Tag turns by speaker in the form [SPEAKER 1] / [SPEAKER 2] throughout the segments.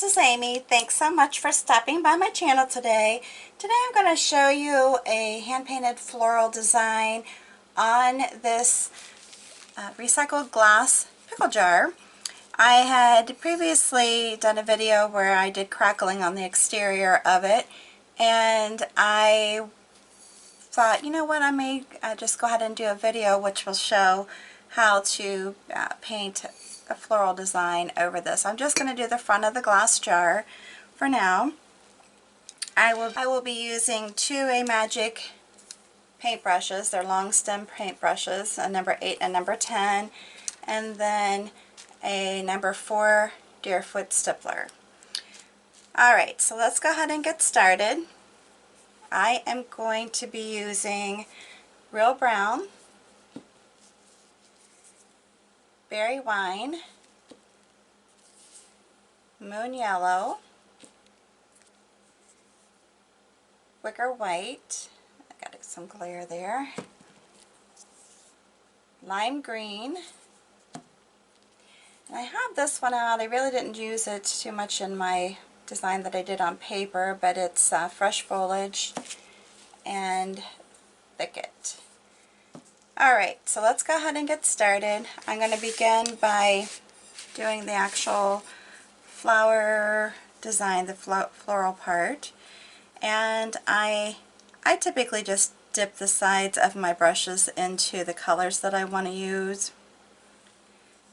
[SPEAKER 1] is Amy. Thanks so much for stopping by my channel today. Today I'm going to show you a hand-painted floral design on this recycled glass pickle jar. I had previously done a video where I did crackling on the exterior of it, and I thought, you know what, I may just go ahead and do a video which will show how to paint a floral design over this. I'm just going to do the front of the glass jar for now. I will be using two Magic paintbrushes. They're long stem paintbrushes, a number 8 and number 10, and then a number 4 Deerfoot Stippler. Alright, so let's go ahead and get started. I am going to be using Real Brown, Berry Wine, Moon Yellow, Wicker White, I got some glare there, Lime Green, and I have this one out. I really didn't use it too much in my design that I did on paper, but it's Fresh Foliage and Thicket. Alright, so let's go ahead and get started. I'm going to begin by doing the actual flower design, the floral part, and I typically just dip the sides of my brushes into the colors that I want to use.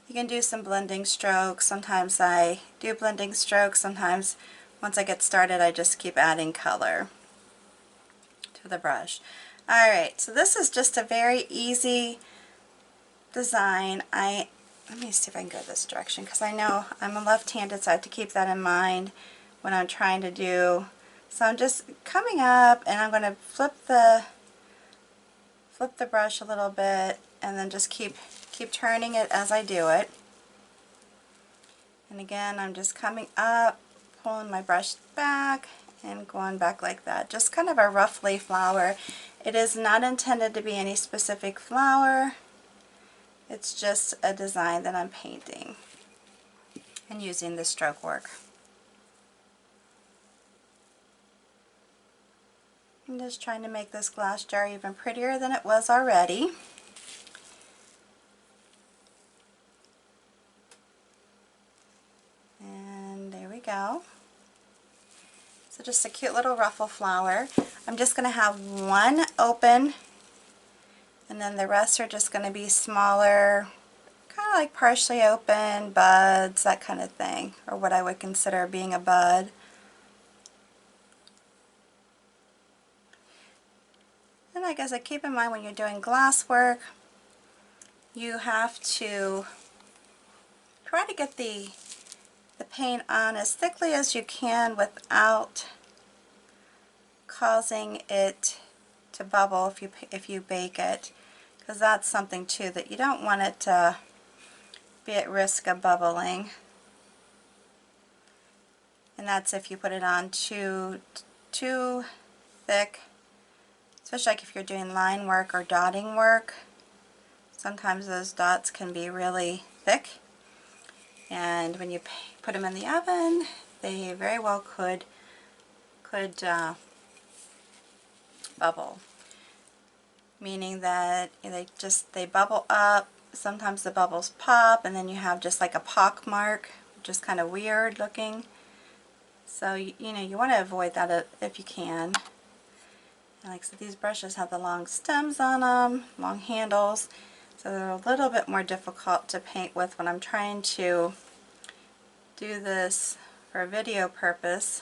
[SPEAKER 1] You can do some blending strokes. Sometimes I do blending strokes, sometimes once I get started I just keep adding color to the brush. Alright, so this is just a very easy design. Let me see if I can go this direction, because I know I'm a left-handed, so I have to keep that in mind when I'm trying to do. So I'm just coming up and I'm going to flip the brush a little bit and then just keep turning it as I do it. And again, I'm just coming up, pulling my brush back and going back like that. Just kind of a rough leaf flower. It is not intended to be any specific flower. It's just a design that I'm painting and using the stroke work. I'm just trying to make this glass jar even prettier than it was already. And there we go. So just a cute little ruffle flower. I'm just going to have one open, and then the rest are just going to be smaller, kind of like partially open buds, that kind of thing, or what I would consider being a bud. And like I said, keep in mind when you're doing glass work, you have to try to get the paint on as thickly as you can without causing it to bubble if you bake it, because that's something too that you don't want it to be at risk of bubbling. And that's if you put it on too thick, especially like if you're doing line work or dotting work. Sometimes those dots can be really thick, and when you put them in the oven, they very well could bubble, meaning that they bubble up. Sometimes the bubbles pop and then you have just like a pock mark, which is kind of weird looking. So you know, you want to avoid that if you can. And like I said, these brushes have the long stems on them, long handles, so they're a little bit more difficult to paint with when I'm trying to do this for a video purpose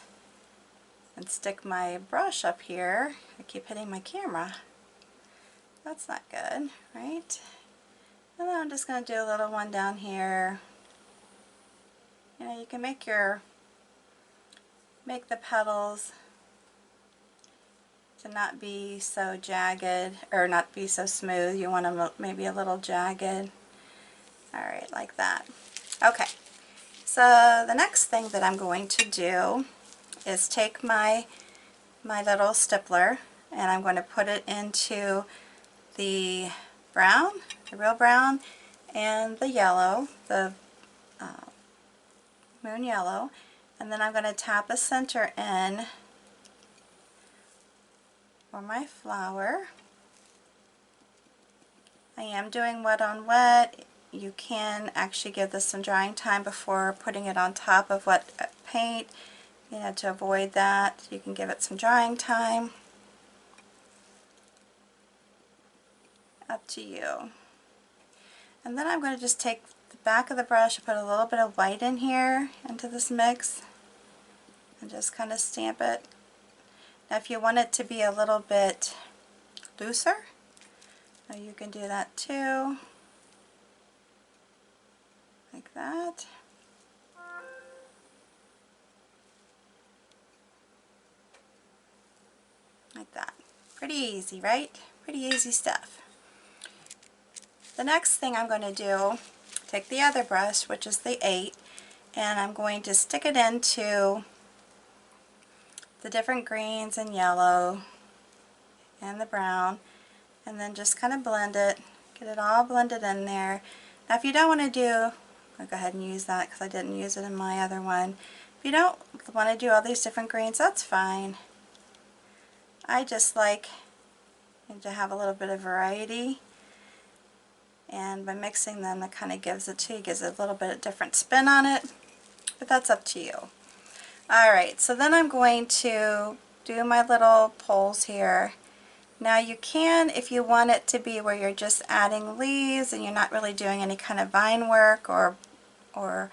[SPEAKER 1] and stick my brush up here. I keep hitting my camera. That's not good, right? And then I'm just going to do a little one down here. You know, you can make the petals to not be so jagged, or not be so smooth. You want them maybe a little jagged. Alright, like that. Okay, so the next thing that I'm going to do is take my little stippler and I'm going to put it into the brown, the real brown, and the yellow, the moon yellow, And then I'm going to tap a center in for my flower. I am doing wet on wet. You can actually give this some drying time before putting it on top of wet paint. You know, to avoid that, you can give it some drying time. Up to you. And then I'm going to just take the back of the brush and put a little bit of white in here into this mix and just kind of stamp it. Now if you want it to be a little bit looser, you can do that too, like that. Like that. Pretty easy, right? Pretty easy stuff. The next thing I'm going to do, take the other brush, which is the 8, and I'm going to stick it into the different greens and yellow and the brown, and then just kind of blend it, get it all blended in there. Now if you don't want to do, I'll go ahead and use that because I didn't use it in my other one. If you don't want to do all these different greens, that's fine. I just like to have a little bit of variety, and by mixing them that kind of gives it to you, gives it a little bit of different spin on it, but that's up to you. Alright, so then I'm going to do my little poles here. Now you can, if you want it to be where you're just adding leaves and you're not really doing any kind of vine work or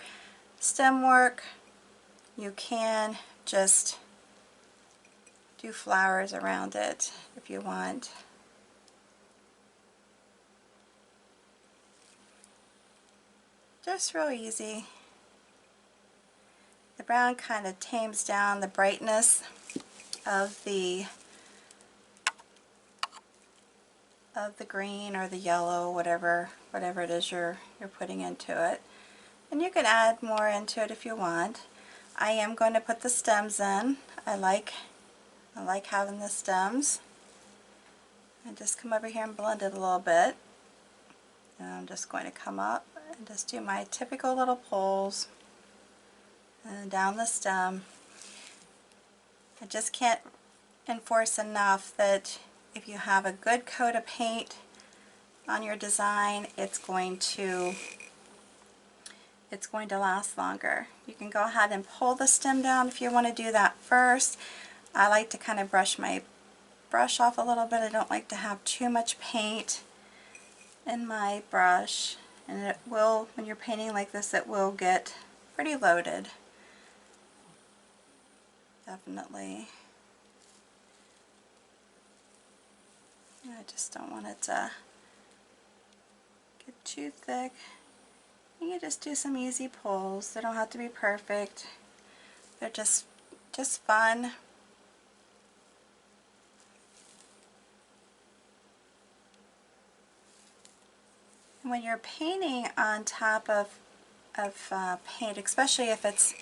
[SPEAKER 1] stem work, you can just do flowers around it if you want. Just real easy. The brown kind of tames down the brightness of the green or the yellow, whatever it is you're putting into it. And you can add more into it if you want. I am going to put the stems in. I like having the stems. And just come over here and blend it a little bit. And I'm just going to come up and just do my typical little pulls and down the stem. I just can't enforce enough that if you have a good coat of paint on your design, it's going to last longer. You can go ahead and pull the stem down if you want to do that first. I like to kind of brush my brush off a little bit. I don't like to have too much paint in my brush, and it will, when you're painting like this, it will get pretty loaded. Definitely. I just don't want it to get too thick. You can just do some easy pulls. They don't have to be perfect. They're just fun. When you're painting on top of paint, especially if it's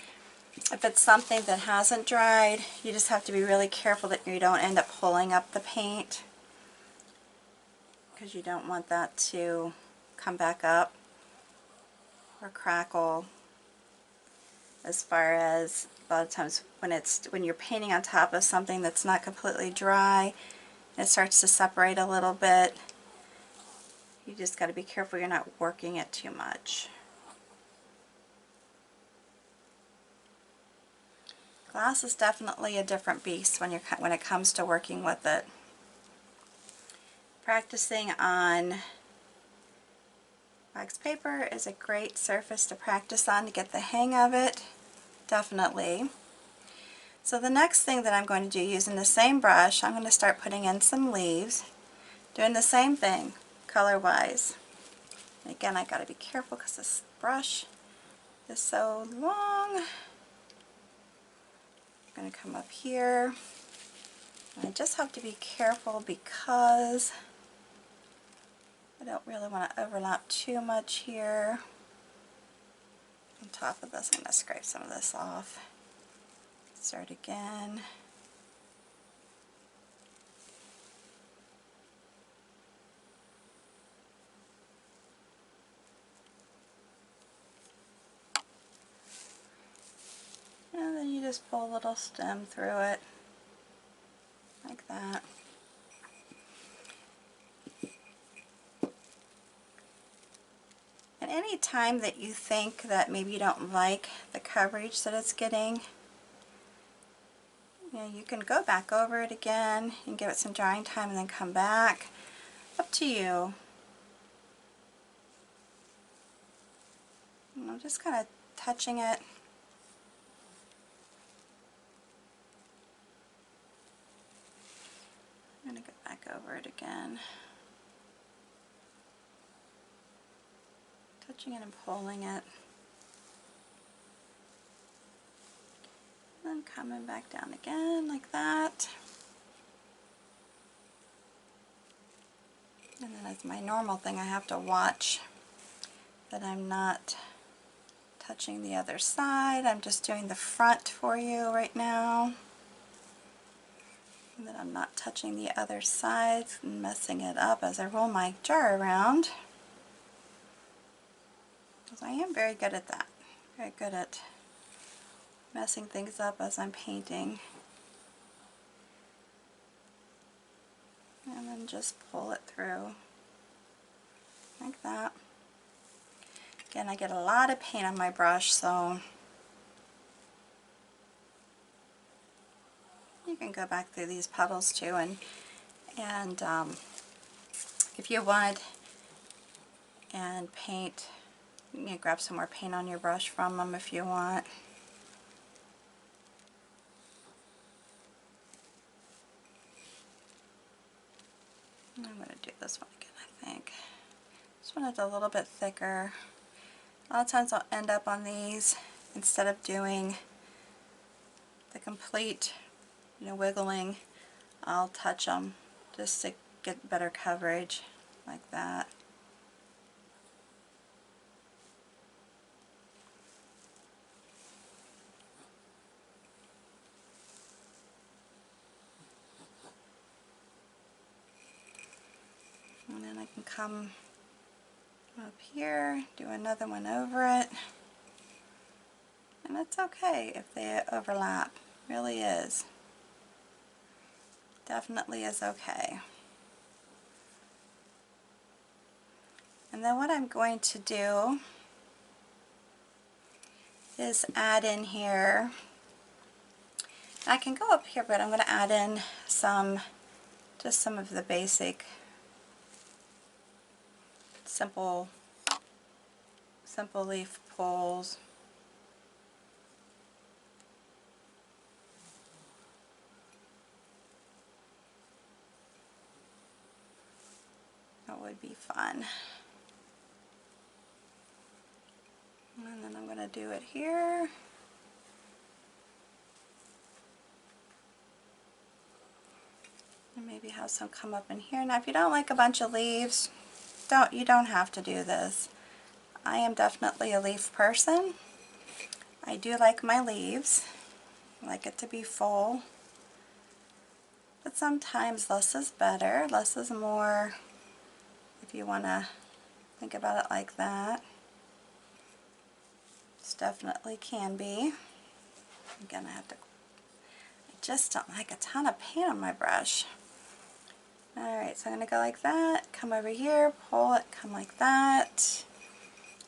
[SPEAKER 1] something that hasn't dried, you just have to be really careful that you don't end up pulling up the paint, because you don't want that to come back up or crackle. As far as a lot of times when you're painting on top of something that's not completely dry, it starts to separate a little bit. You just got to be careful you're not working it too much. Glass is definitely a different beast when it comes to working with it. Practicing on wax paper is a great surface to practice on to get the hang of it, definitely. So the next thing that I'm going to do, using the same brush, I'm going to start putting in some leaves, doing the same thing color-wise. And again, I got to be careful because this brush is so long. I'm going to come up here. And I just have to be careful because I don't really want to overlap too much here. On top of this, I'm going to scrape some of this off. Start again. And then just pull a little stem through it, like that. And any time that you think that maybe you don't like the coverage that it's getting, you know, you can go back over it again and give it some drying time and then come back. Up to you. And I'm just kind of touching it. I'm going to go back over it again. Touching it and pulling it. And then coming back down again like that. And then as my normal thing, I have to watch that I'm not touching the other side. I'm just doing the front for you right now. And then I'm not touching the other side and messing it up as I roll my jar around. Because I am very good at that. Very good at messing things up as I'm painting. And then just pull it through like that. Again, I get a lot of paint on my brush, so you can go back through these petals too, and if you want and paint, you can grab some more paint on your brush from them if you want. I'm going to do this one again, I think. This one is a little bit thicker. A lot of times I'll end up on these, instead of doing the complete, you know, wiggling, I'll touch them just to get better coverage, like that. And then I can come up here, do another one over it. And it's okay if they overlap, really is. Definitely is okay. And then what I'm going to do is add in here, I can go up here, but I'm going to add in some, just some of the basic simple leaf pulls. That would be fun. And then I'm going to do it here. And maybe have some come up in here. Now if you don't like a bunch of leaves, you don't have to do this. I am definitely a leaf person. I do like my leaves. I like it to be full. But sometimes less is better. Less is more, if you want to think about it like that. This definitely can be. Again, I just don't like a ton of paint on my brush. Alright, so I'm going to go like that, come over here, pull it, come like that.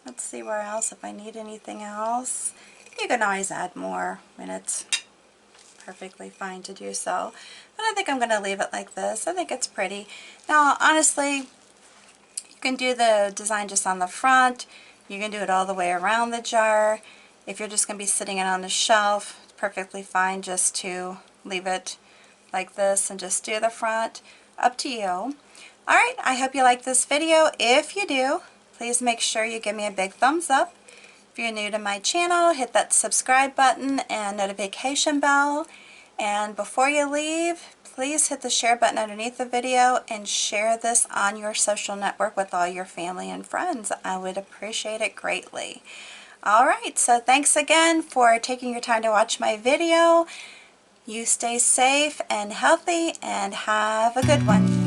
[SPEAKER 1] Let's see where else, if I need anything else. You can always add more when it's perfectly fine to do so. But I think I'm going to leave it like this. I think it's pretty. Now, honestly, you can do the design just on the front. You can do it all the way around the jar. If you're just going to be sitting it on the shelf, it's perfectly fine just to leave it like this and just do the front. Up to you. Alright, I hope you like this video. If you do, please make sure you give me a big thumbs up. If you're new to my channel, hit that subscribe button and notification bell. And before you leave, please hit the share button underneath the video and share this on your social network with all your family and friends. I would appreciate it greatly. Alright, so thanks again for taking your time to watch my video. You stay safe and healthy and have a good one.